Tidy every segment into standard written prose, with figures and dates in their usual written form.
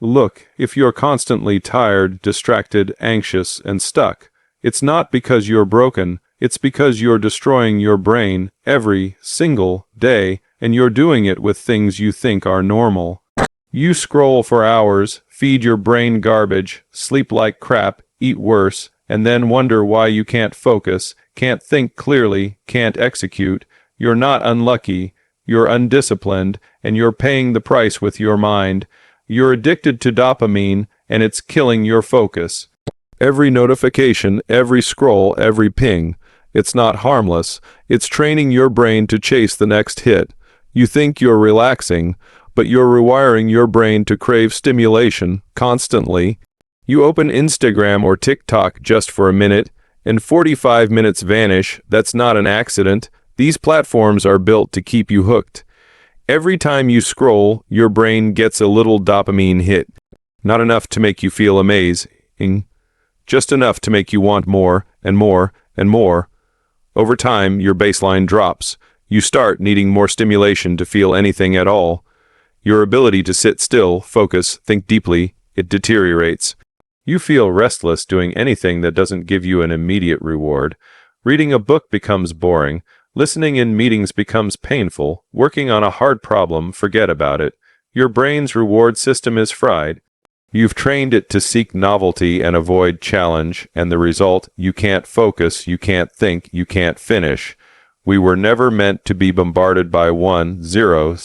Look, if you're constantly tired, distracted, anxious, and stuck, it's not because you're broken, it's because you're destroying your brain every single day, and you're doing it with things you think are normal. You scroll for hours, feed your brain garbage, sleep like crap, eat worse, and then wonder why you can't focus, can't think clearly, can't execute. You're not unlucky, you're undisciplined, and you're paying the price with your mind. You're addicted to dopamine, and it's killing your focus. Every notification, every scroll, every ping, it's not harmless. It's training your brain to chase the next hit. You think you're relaxing, but you're rewiring your brain to crave stimulation constantly. You open Instagram or TikTok just for a minute, and 45 minutes vanish. That's not an accident. These platforms are built to keep you hooked. Every time you scroll, your brain gets a little dopamine hit. Not enough to make you feel amazing, just enough to make you want more and more and more. Over time, your baseline drops. You start needing more stimulation to feel anything at all. Your ability to sit still, focus, think deeply, it deteriorates. You feel restless doing anything that doesn't give you an immediate reward. Reading a book becomes boring. Listening in meetings becomes painful. Working on a hard problem, forget about it. Your brain's reward system is fried. You've trained it to seek novelty and avoid challenge, and the result, you can't focus, you can't think, you can't finish. We were never meant to be bombarded by 1,000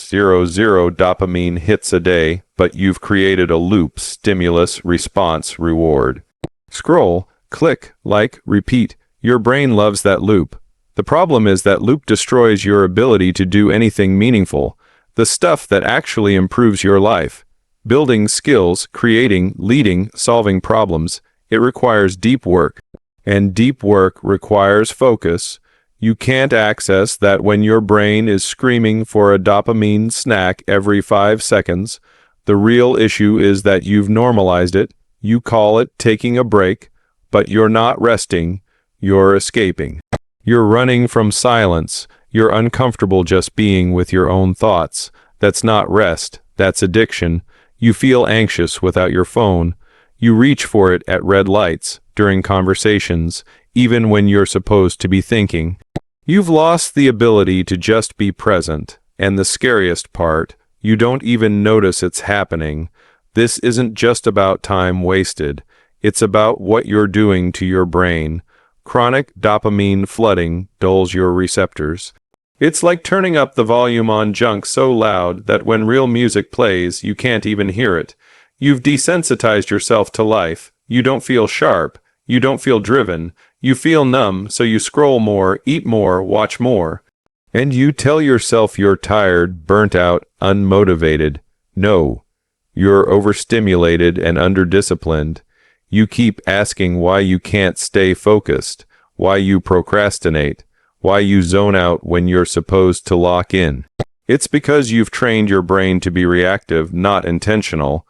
dopamine hits a day, but you've created a loop: stimulus, response, reward. Scroll, click, like, repeat. Your brain loves that loop. The problem is that loop destroys your ability to do anything meaningful, the stuff that actually improves your life. Building skills, creating, leading, solving problems, it requires deep work. And deep work requires focus. You can't access that when your brain is screaming for a dopamine snack every 5 seconds. The real issue is that you've normalized it. You call it taking a break, but you're not resting, you're escaping. You're running from silence. You're uncomfortable just being with your own thoughts. That's not rest, that's addiction. You feel anxious without your phone. You reach for it at red lights, during conversations, even when you're supposed to be thinking. You've lost the ability to just be present, and the scariest part, you don't even notice it's happening. This isn't just about time wasted. It's about what you're doing to your brain. Chronic dopamine flooding dulls your receptors. It's like turning up the volume on junk so loud that when real music plays, you can't even hear it. You've desensitized yourself to life. You don't feel sharp. You don't feel driven. You feel numb, so you scroll more, eat more, watch more. And you tell yourself you're tired, burnt out, unmotivated. No, you're overstimulated and underdisciplined. You keep asking why you can't stay focused, why you procrastinate, why you zone out when you're supposed to lock in. It's because you've trained your brain to be reactive, not intentional.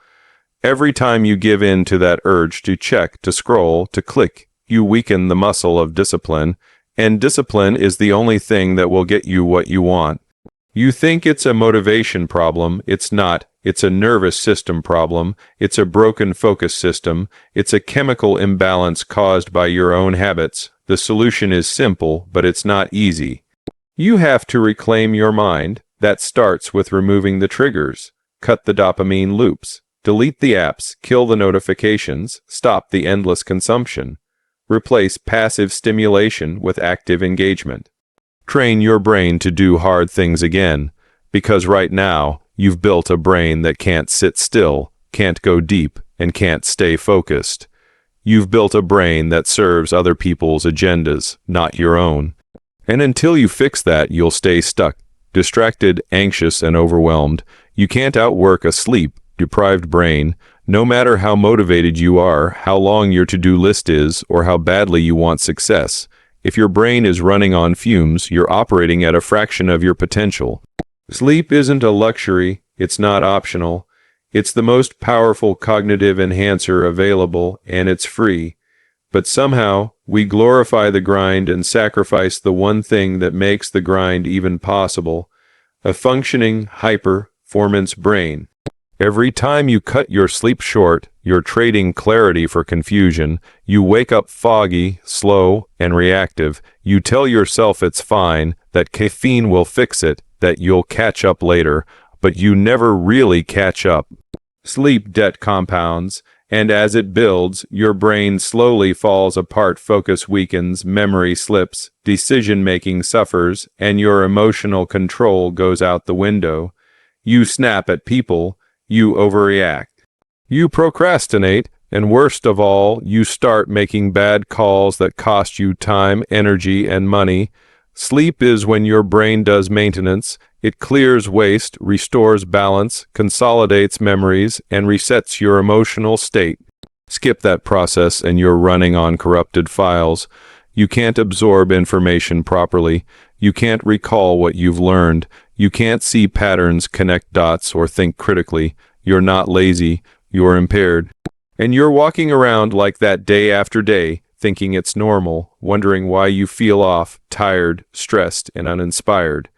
Every time you give in to that urge to check, to scroll, to click, you weaken the muscle of discipline, and discipline is the only thing that will get you what you want. You think it's a motivation problem. It's not. It's a nervous system problem. It's a broken focus system. It's a chemical imbalance caused by your own habits. The solution is simple, but it's not easy. You have to reclaim your mind. That starts with removing the triggers. Cut the dopamine loops. Delete the apps. Kill the notifications. Stop the endless consumption. Replace passive stimulation with active engagement. Train your brain to do hard things again, because right now, you've built a brain that can't sit still, can't go deep, and can't stay focused. You've built a brain that serves other people's agendas, not your own. And until you fix that, you'll stay stuck, distracted, anxious, and overwhelmed. You can't outwork a sleep-deprived brain, no matter how motivated you are, how long your to-do list is, or how badly you want success. If your brain is running on fumes, you're operating at a fraction of your potential. Sleep isn't a luxury, it's not optional. It's the most powerful cognitive enhancer available, and it's free. But somehow, we glorify the grind and sacrifice the one thing that makes the grind even possible: a functioning, hyper-performance brain. Every time you cut your sleep short, you're trading clarity for confusion. You wake up foggy, slow, and reactive. You tell yourself it's fine, that caffeine will fix it, that you'll catch up later, but you never really catch up. Sleep debt compounds, and as it builds, your brain slowly falls apart, focus weakens, memory slips, decision-making suffers, and your emotional control goes out the window. You snap at people, you overreact. You procrastinate, and worst of all, you start making bad calls that cost you time, energy, and money. Sleep is when your brain does maintenance. It clears waste, restores balance, consolidates memories, and resets your emotional state. Skip that process and you're running on corrupted files. You can't absorb information properly. You can't recall what you've learned. You can't see patterns, connect dots, or think critically. You're not lazy. You're impaired. And you're walking around like that day after day, thinking it's normal, wondering why you feel off, tired, stressed, and uninspired.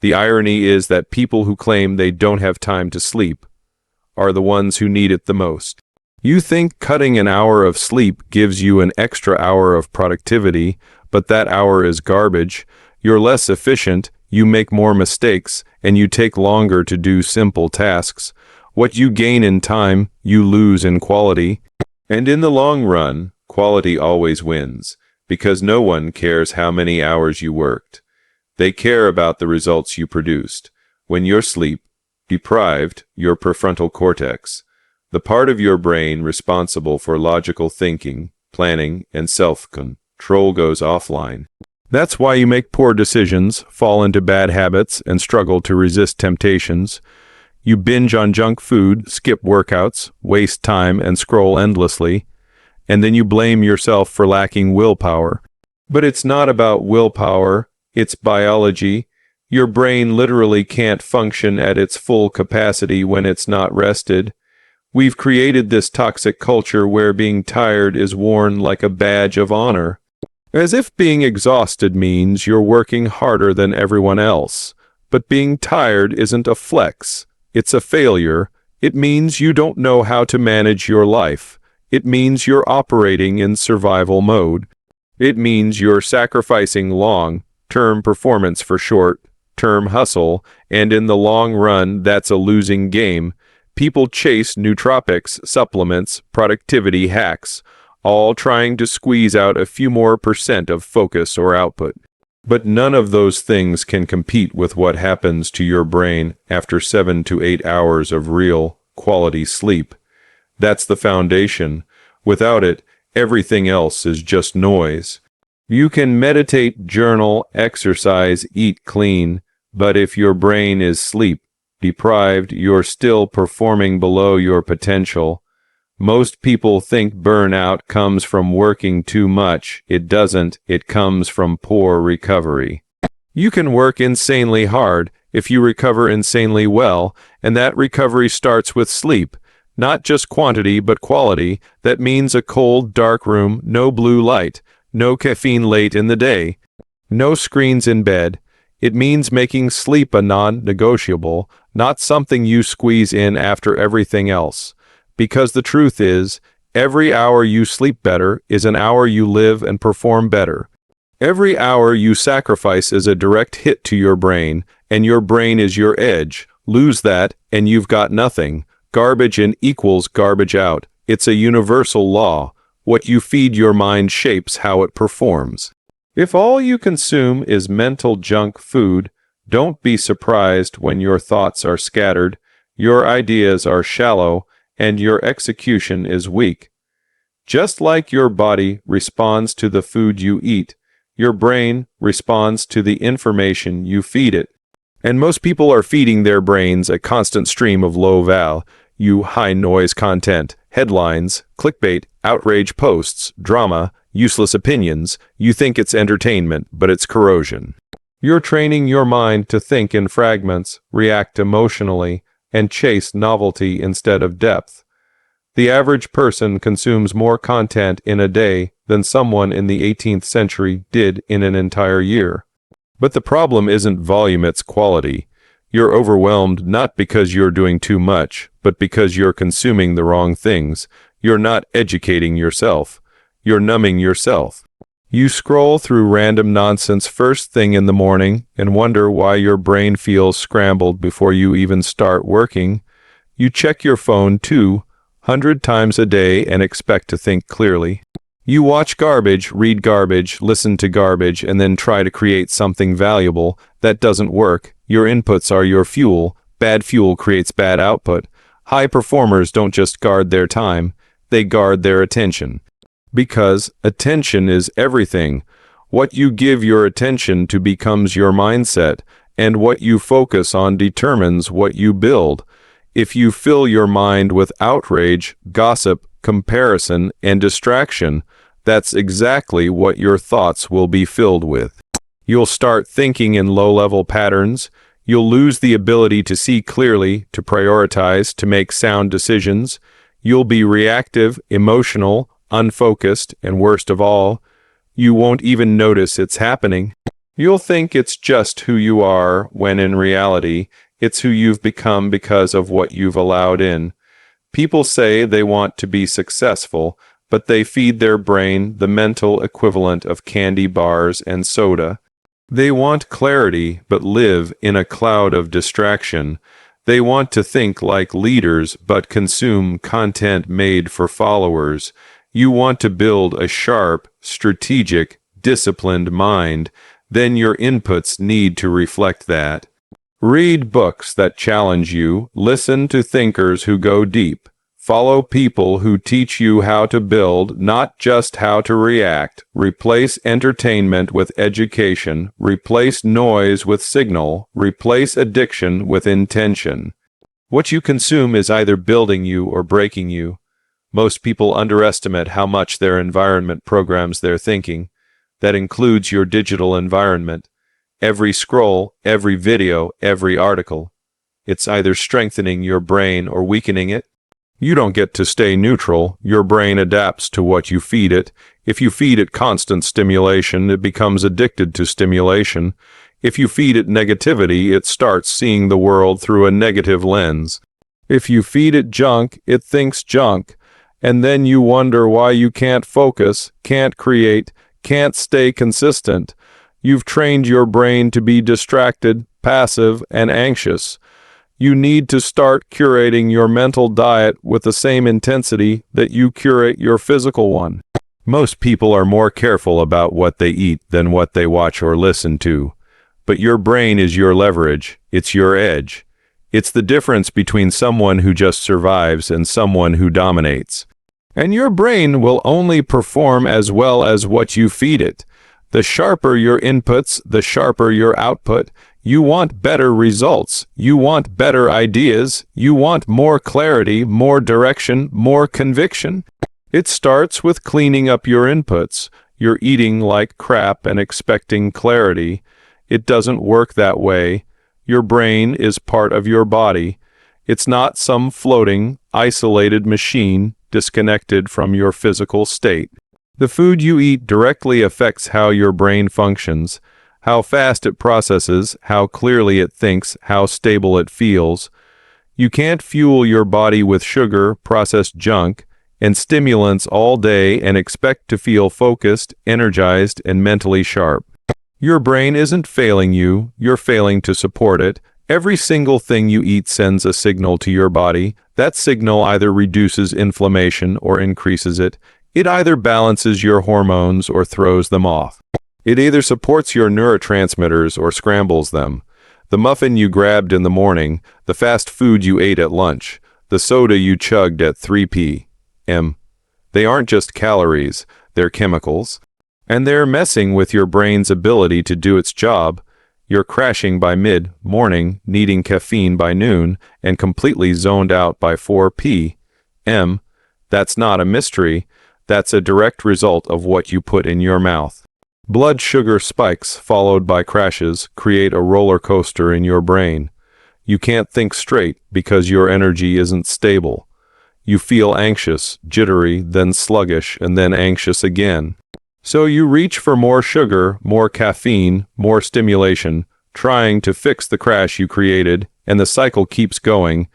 The irony is that people who claim they don't have time to sleep are the ones who need it the most. You think cutting an hour of sleep gives you an extra hour of productivity, but that hour is garbage. You're less efficient, you make more mistakes, and you take longer to do simple tasks. What you gain in time, you lose in quality. And in the long run, quality always wins, because no one cares how many hours you worked. They care about the results you produced. When you're sleep-deprived, your prefrontal cortex, the part of your brain responsible for logical thinking, planning, and self-control, goes offline. That's why you make poor decisions, fall into bad habits, and struggle to resist temptations. You binge on junk food, skip workouts, waste time, and scroll endlessly. And then you blame yourself for lacking willpower. But it's not about willpower. It's biology. Your brain literally can't function at its full capacity when it's not rested. We've created this toxic culture where being tired is worn like a badge of honor, as if being exhausted means you're working harder than everyone else. But being tired isn't a flex. It's a failure. It means you don't know how to manage your life. It means you're operating in survival mode. It means you're sacrificing long-term performance for short-term hustle, and in the long run, that's a losing game. People chase nootropics, supplements, productivity hacks, all trying to squeeze out a few more % of focus or output. But none of those things can compete with what happens to your brain after 7 to 8 hours of real, quality sleep. That's the foundation. Without it, everything else is just noise. You can meditate, journal, exercise, eat clean, but if your brain is sleep-deprived, you're still performing below your potential. Most people think burnout comes from working too much. It doesn't. It comes from poor recovery. You can work insanely hard if you recover insanely well, and that recovery starts with sleep. Not just quantity, but quality. That means a cold, dark room, no blue light, no caffeine late in the day, no screens in bed. It means making sleep a non-negotiable, not something you squeeze in after everything else. Because the truth is, every hour you sleep better is an hour you live and perform better. Every hour you sacrifice is a direct hit to your brain, and your brain is your edge. Lose that, and you've got nothing. Garbage in equals garbage out. It's a universal law. What you feed your mind shapes how it performs. If all you consume is mental junk food, don't be surprised when your thoughts are scattered, your ideas are shallow, and your execution is weak. Just like your body responds to the food you eat, your brain responds to the information you feed it. And most people are feeding their brains a constant stream of low-value, high-noise content, headlines, clickbait, outrage posts, drama, useless opinions. You think it's entertainment, but it's corrosion. You're training your mind to think in fragments, react emotionally, and chase novelty instead of depth. The average person consumes more content in a day than someone in the 18th century did in an entire year. But the problem isn't volume, it's quality. You're overwhelmed not because you're doing too much, but because you're consuming the wrong things. You're not educating yourself. You're numbing yourself. You scroll through random nonsense first thing in the morning and wonder why your brain feels scrambled before you even start working. You check your phone 200 times a day and expect to think clearly. You watch garbage, read garbage, listen to garbage, and then try to create something valuable. That doesn't work. Your inputs are your fuel. Bad fuel creates bad output. High performers don't just guard their time, they guard their attention. Because attention is everything. What you give your attention to becomes your mindset, and what you focus on determines what you build. If you fill your mind with outrage, gossip, comparison, and distraction, that's exactly what your thoughts will be filled with. You'll start thinking in low-level patterns. You'll lose the ability to see clearly, to prioritize, to make sound decisions. You'll be reactive, emotional, unfocused, and worst of all, you won't even notice it's happening. You'll think it's just who you are, when in reality, it's who you've become because of what you've allowed in. People say they want to be successful, but they feed their brain the mental equivalent of candy bars and soda. They want clarity, but live in a cloud of distraction. They want to think like leaders, but consume content made for followers. You want to build a sharp, strategic, disciplined mind. Then your inputs need to reflect that. Read books that challenge you. Listen to thinkers who go deep. Follow people who teach you how to build, not just how to react. Replace entertainment with education. Replace noise with signal. Replace addiction with intention. What you consume is either building you or breaking you. Most people underestimate how much their environment programs their thinking. That includes your digital environment. Every scroll, every video, every article. It's either strengthening your brain or weakening it. You don't get to stay neutral. Your brain adapts to what you feed it. If you feed it constant stimulation, it becomes addicted to stimulation. If you feed it negativity, it starts seeing the world through a negative lens. If you feed it junk, it thinks junk. And then you wonder why you can't focus, can't create, can't stay consistent. You've trained your brain to be distracted, passive, and anxious. You need to start curating your mental diet with the same intensity that you curate your physical one. Most people are more careful about what they eat than what they watch or listen to. But your brain is your leverage. It's your edge. It's the difference between someone who just survives and someone who dominates. And your brain will only perform as well as what you feed it. The sharper your inputs, the sharper your output. You want better results. You want better ideas. You want more clarity, more direction, more conviction. It starts with cleaning up your inputs. You're eating like crap and expecting clarity. It doesn't work that way. Your brain is part of your body. It's not some floating, isolated machine disconnected from your physical state. The food you eat directly affects how your brain functions, how fast it processes, how clearly it thinks, how stable it feels. You can't fuel your body with sugar, processed junk, and stimulants all day and expect to feel focused, energized, and mentally sharp. Your brain isn't failing you, you're failing to support it. Every single thing you eat sends a signal to your body. That signal either reduces inflammation or increases it. It either balances your hormones or throws them off. It either supports your neurotransmitters or scrambles them. The muffin you grabbed in the morning, the fast food you ate at lunch, the soda you chugged at 3 p.m. They aren't just calories, they're chemicals. And they're messing with your brain's ability to do its job. You're crashing by mid-morning, needing caffeine by noon, and completely zoned out by 4 p.m. That's not a mystery. That's a direct result of what you put in your mouth. Blood sugar spikes, followed by crashes, create a roller coaster in your brain. You can't think straight because your energy isn't stable. You feel anxious, jittery, then sluggish, and then anxious again. So you reach for more sugar, more caffeine, more stimulation, trying to fix the crash you created, and the cycle keeps going.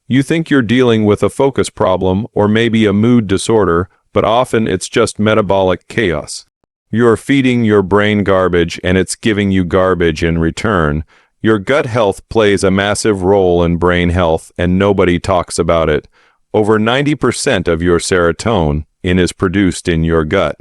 You think you're dealing with a focus problem or maybe a mood disorder, but often it's just metabolic chaos. You're feeding your brain garbage and it's giving you garbage in return. Your gut health plays a massive role in brain health and nobody talks about it. Over 90% of your serotonin is produced in your gut.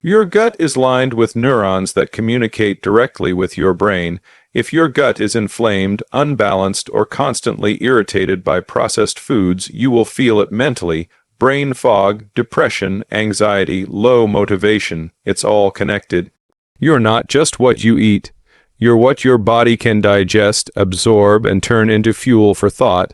Your gut is lined with neurons that communicate directly with your brain. If your gut is inflamed, unbalanced, or constantly irritated by processed foods, you will feel it mentally. Brain fog, depression, anxiety, low motivation, it's all connected. You're not just what you eat. You're what your body can digest, absorb, and turn into fuel for thought.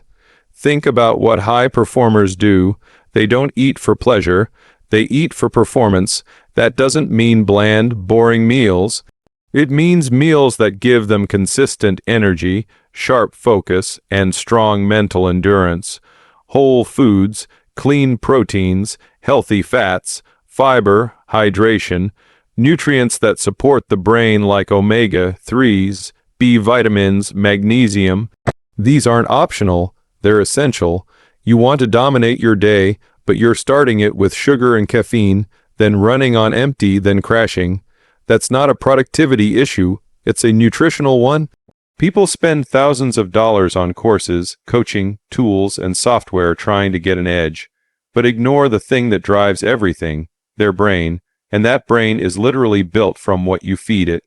Think about what high performers do. They don't eat for pleasure. They eat for performance. That doesn't mean bland, boring meals. It means meals that give them consistent energy, sharp focus, and strong mental endurance. Whole foods, clean proteins, healthy fats, fiber, hydration, nutrients that support the brain like omega-3s, B vitamins, magnesium. These aren't optional, they're essential. You want to dominate your day, but you're starting it with sugar and caffeine, then running on empty, then crashing. That's not a productivity issue, it's a nutritional one. People spend thousands of dollars on courses, coaching, tools, and software trying to get an edge, but ignore the thing that drives everything, their brain, and that brain is literally built from what you feed it.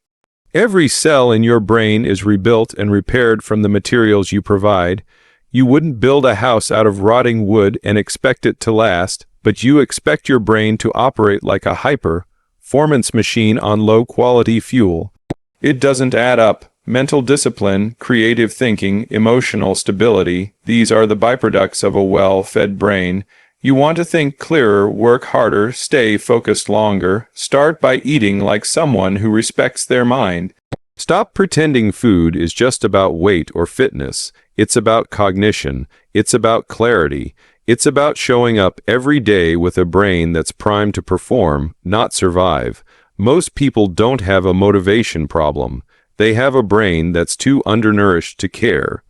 Every cell in your brain is rebuilt and repaired from the materials you provide. You wouldn't build a house out of rotting wood and expect it to last, but you expect your brain to operate like a hyper-performance machine on low-quality fuel. It doesn't add up. Mental discipline, creative thinking, emotional stability, these are the byproducts of a well-fed brain. You want to think clearer, work harder, stay focused longer. Start by eating like someone who respects their mind. Stop pretending food is just about weight or fitness. It's about cognition. It's about clarity. It's about showing up every day with a brain that's primed to perform, not survive. Most people don't have a motivation problem. They have a brain that's too undernourished to care.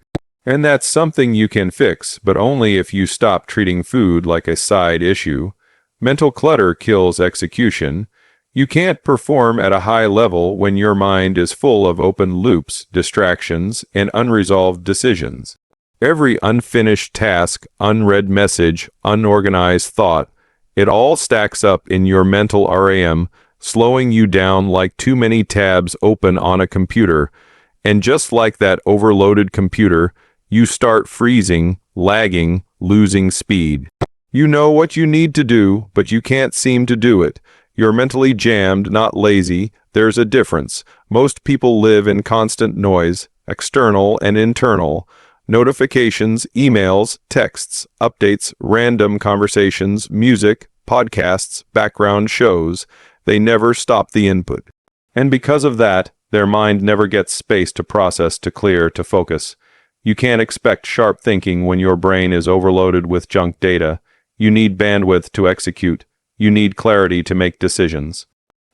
And that's something you can fix, but only if you stop treating food like a side issue. Mental clutter kills execution. You can't perform at a high level when your mind is full of open loops, distractions, and unresolved decisions. Every unfinished task, unread message, unorganized thought, it all stacks up in your mental RAM, slowing you down like too many tabs open on a computer. And just like that overloaded computer, you start freezing, lagging, losing speed. You know what you need to do, but you can't seem to do it. You're mentally jammed, not lazy. There's a difference. Most people live in constant noise, external and internal. Notifications, emails, texts, updates, random conversations, music, podcasts, background shows. They never stop the input. And because of that, their mind never gets space to process, to clear, to focus. You can't expect sharp thinking when your brain is overloaded with junk data. You need bandwidth to execute. You need clarity to make decisions.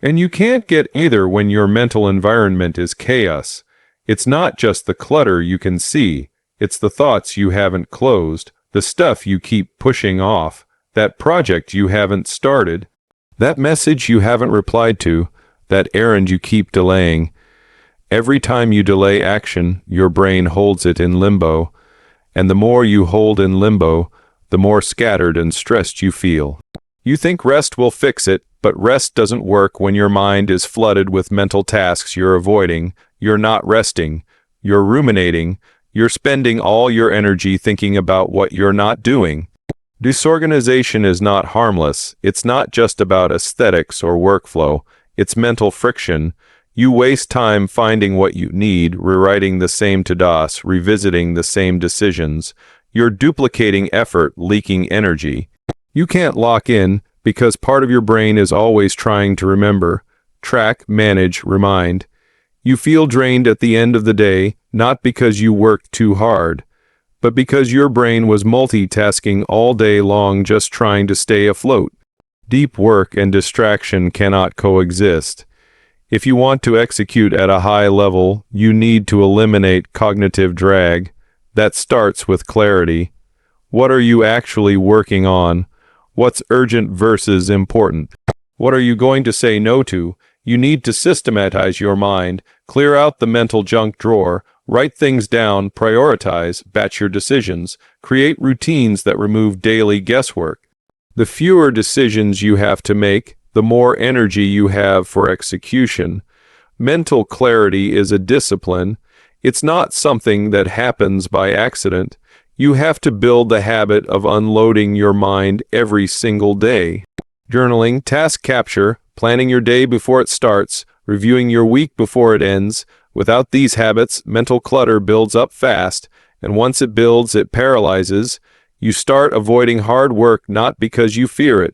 And you can't get either when your mental environment is chaos. It's not just the clutter you can see. It's the thoughts you haven't closed, the stuff you keep pushing off, that project you haven't started, that message you haven't replied to, that errand you keep delaying. Every time you delay action, your brain holds it in limbo, and the more you hold in limbo, the more scattered and stressed you feel. You think rest will fix it, but rest doesn't work when your mind is flooded with mental tasks you're avoiding. You're not resting. You're ruminating. You're spending all your energy thinking about what you're not doing. Disorganization is not harmless. It's not just about aesthetics or workflow. It's mental friction. You waste time finding what you need, rewriting the same to-dos, revisiting the same decisions. You're duplicating effort, leaking energy. You can't lock in because part of your brain is always trying to remember, track, manage, remind. You feel drained at the end of the day, not because you worked too hard, but because your brain was multitasking all day long just trying to stay afloat. Deep work and distraction cannot coexist. If you want to execute at a high level, you need to eliminate cognitive drag. That starts with clarity. What are you actually working on? What's urgent versus important? What are you going to say no to? You need to systematize your mind, clear out the mental junk drawer, write things down, prioritize, batch your decisions, create routines that remove daily guesswork. The fewer decisions you have to make, the more energy you have for execution. Mental clarity is a discipline. It's not something that happens by accident. You have to build the habit of unloading your mind every single day. Journaling, task capture, planning your day before it starts, reviewing your week before it ends. Without these habits, mental clutter builds up fast, and once it builds, it paralyzes. You start avoiding hard work not because you fear it,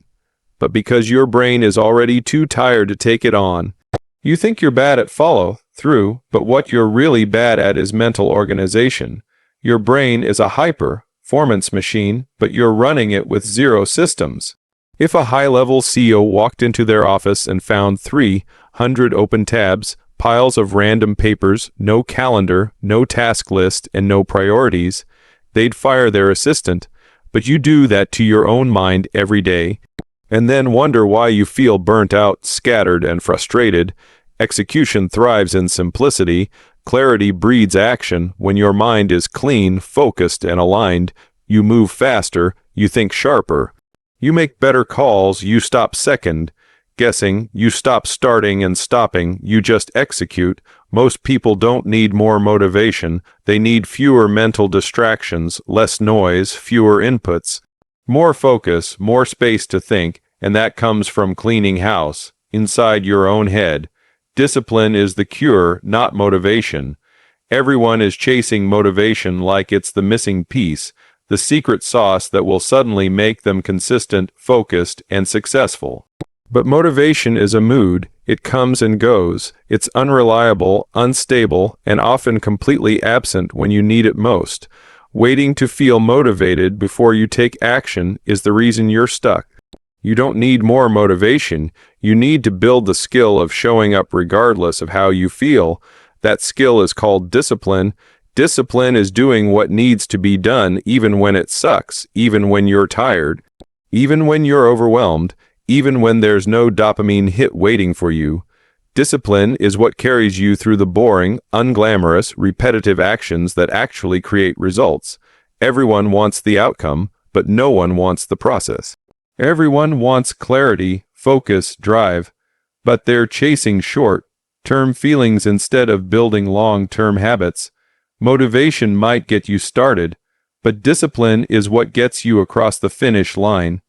but because your brain is already too tired to take it on. You think you're bad at follow-through, but what you're really bad at is mental organization. Your brain is a high-performance machine, but you're running it with zero systems. If a high-level CEO walked into their office and found 300 open tabs, piles of random papers, no calendar, no task list, and no priorities, they'd fire their assistant. But you do that to your own mind every day, and then wonder why you feel burnt out, scattered, and frustrated. Execution thrives in simplicity. Clarity breeds action. When your mind is clean, focused, and aligned, you move faster, you think sharper. You make better calls, you stop second guessing, you stop starting and stopping, you just execute. Most people don't need more motivation, they need fewer mental distractions, less noise, fewer inputs, more focus, more space to think, and that comes from cleaning house, inside your own head. Discipline is the cure, not motivation. Everyone is chasing motivation like it's the missing piece, the secret sauce that will suddenly make them consistent, focused, and successful. But motivation is a mood. It comes and goes. It's unreliable, unstable, and often completely absent when you need it most. Waiting to feel motivated before you take action is the reason you're stuck. You don't need more motivation. You need to build the skill of showing up regardless of how you feel. That skill is called discipline. Discipline is doing what needs to be done even when it sucks, even when you're tired, even when you're overwhelmed, even when there's no dopamine hit waiting for you. Discipline is what carries you through the boring, unglamorous, repetitive actions that actually create results. Everyone wants the outcome, but no one wants the process. Everyone wants clarity, focus, drive, but they're chasing short-term feelings instead of building long-term habits. Motivation might get you started, but discipline is what gets you across the finish line.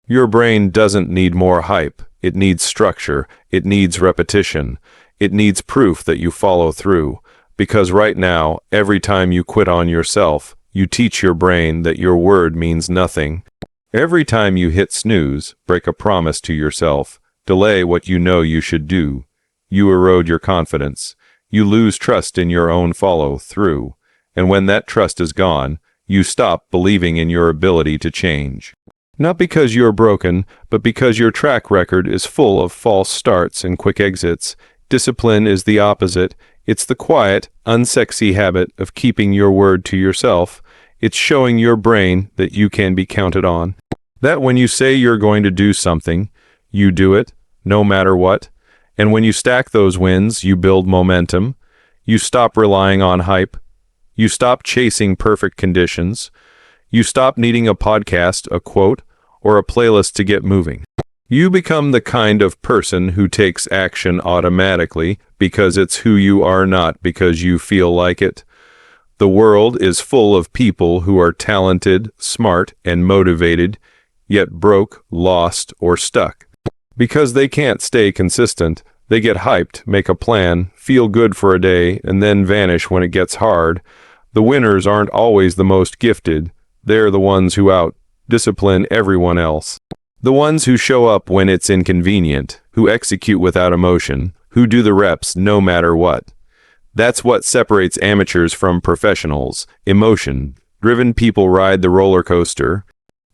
Your brain doesn't need more hype. It needs structure. It needs repetition. It needs proof that you follow through. Because right now, every time you quit on yourself, you teach your brain that your word means nothing. Every time you hit snooze, break a promise to yourself, delay what you know you should do, you erode your confidence. You lose trust in your own follow-through. And when that trust is gone, you stop believing in your ability to change. Not because you're broken, but because your track record is full of false starts and quick exits. Discipline is the opposite. It's the quiet, unsexy habit of keeping your word to yourself. It's showing your brain that you can be counted on. That when you say you're going to do something, you do it, no matter what. And when you stack those wins, you build momentum. You stop relying on hype. You stop chasing perfect conditions. You stop needing a podcast, a quote, or a playlist to get moving. You become the kind of person who takes action automatically because it's who you are, not because you feel like it. The world is full of people who are talented, smart, and motivated, yet broke, lost, or stuck. Because they can't stay consistent, they get hyped, make a plan, feel good for a day, and then vanish when it gets hard. The winners aren't always the most gifted. They're the ones who out-discipline everyone else. The ones who show up when it's inconvenient, who execute without emotion, who do the reps no matter what. That's what separates amateurs from professionals. Emotion-driven people ride the roller coaster.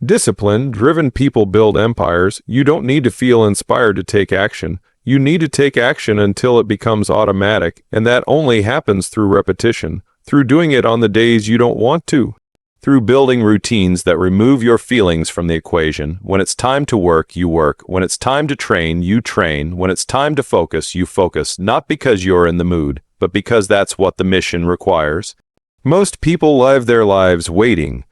Discipline-driven people build empires. You don't need to feel inspired to take action. You need to take action until it becomes automatic, and that only happens through repetition, through doing it on the days you don't want to, through building routines that remove your feelings from the equation. When it's time to work, you work. When it's time to train, you train. When it's time to focus, you focus, not because you're in the mood, but because that's what the mission requires. Most people live their lives waiting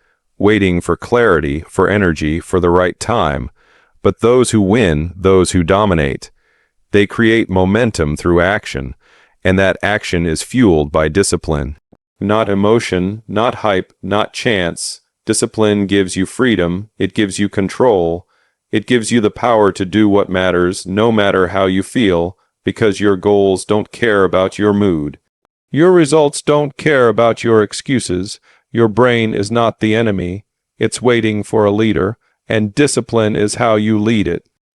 for clarity, for energy, for the right time. But those who win, those who dominate, they create momentum through action, and that action is fueled by discipline. Not emotion, not hype, not chance. Discipline gives you freedom, it gives you control, it gives you the power to do what matters, no matter how you feel, because your goals don't care about your mood. Your results don't care about your excuses. Your brain is not the enemy, it's waiting for a leader, and discipline is how you lead it.